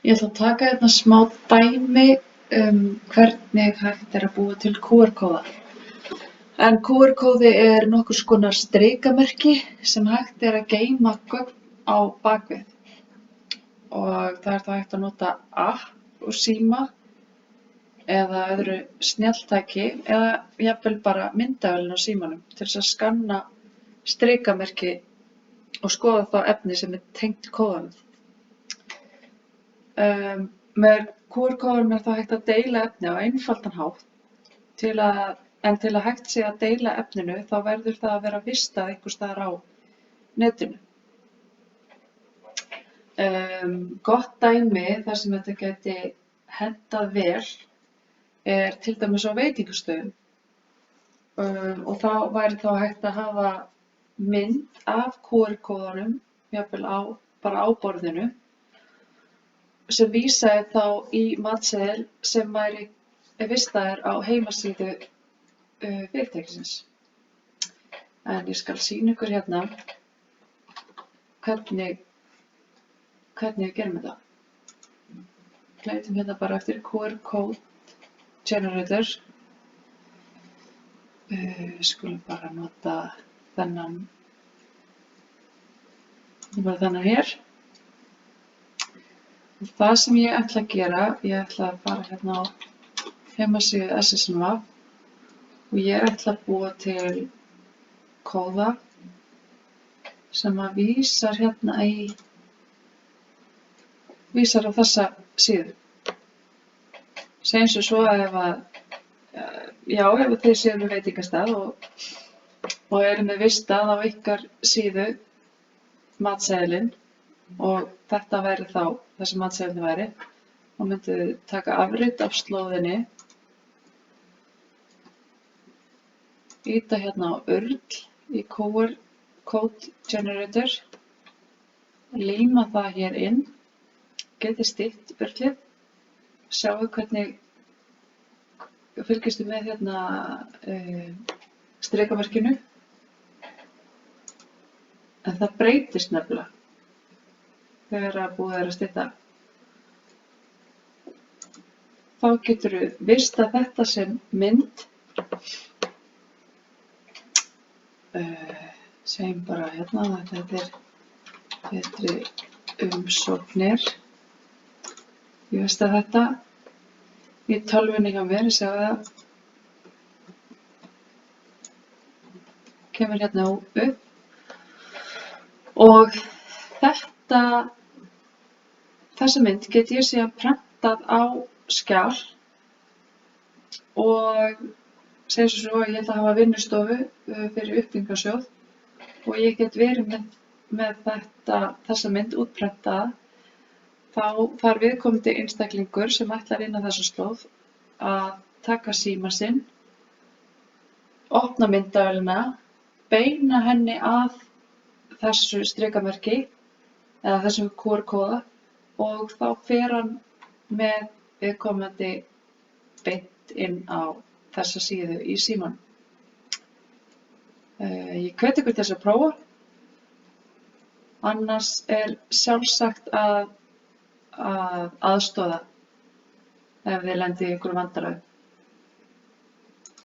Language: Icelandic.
Ég ætla að taka hérna smá dæmi hvernig hægt er að búa til QR-kóða. En QR-kóði er nokkurs konar strikamerki sem hægt er að geyma gögn á bakvið. Og það er þá hægt að nota app og síma eða öðru snjalltæki eða jafnvel bara myndavélina á símanum til þess að skanna strikamerki og skoða þá efni sem er tengt kóðanum. Með QR-kóðum er þá hægt að deila efni á einfaldan hátt en til að hægt sé að deila efninu þá verður það að vera vistað einhvers staðar á netinu. Gott dæmi þar sem þetta gæti hentað vel er til dæmis á veitingastöðum og þá væri þá hægt að hafa mynd af QR-kóðanum jafnvel bara á borðinu sem vísaði þá í matseðil sem væri vistaður á heimasíðu fyrirtækisins. En ég skal sýna ykkur hérna hvernig við gerum þetta. Leitum hérna bara eftir QR Code Generator. Við skulum bara nota þennan hér. Það sem ég ætla að gera, ég ætla að fara hérna á heimasíðu SSNVAP og ég ætla að búa til kóða sem að vísar hérna vísar á þessa síðu. Segjum sem svo að ef þið séu við veitingastað og eru með vistað á ykkar síðu matseðilinn og þetta væri þá þessi matseðilinn væri og myndið þið taka afrit af slóðinni, ýta hérna á url í QR Code Generator, líma það hér inn, getið stytt urlið, sjáu hvernig fylgistu með hérna strikamerkinu, en það breytist nefnilega þegar að búið er að stytta. Þá getur við vistað þetta sem mynd. Segjum bara hérna að þetta er betri umsóknir. Ég vistað þetta í tölvunni hjá mér, ég sjá það. Kemur hérna upp. Og þessa mynd get ég síðan prentað á skjal og segjum svo að ég ætla að hafa vinnustofu fyrir uppbyggingarsjóð og ég get verið með þessa mynd útprentaða. Þá þarf viðkomandi einstaklingur sem ætlar inn á þessa slóð að taka síma sinn, opna myndavélina, beina henni að þessu strikamerki eða þessum QR-kóða og þá fer hann með viðkomandi beint inn á þessa síðu í símanum. Ég hvet ykkur til þess að prófa, annars er sjálfsagt að aðstoða ef þið lendið í einhverjum vandræðum.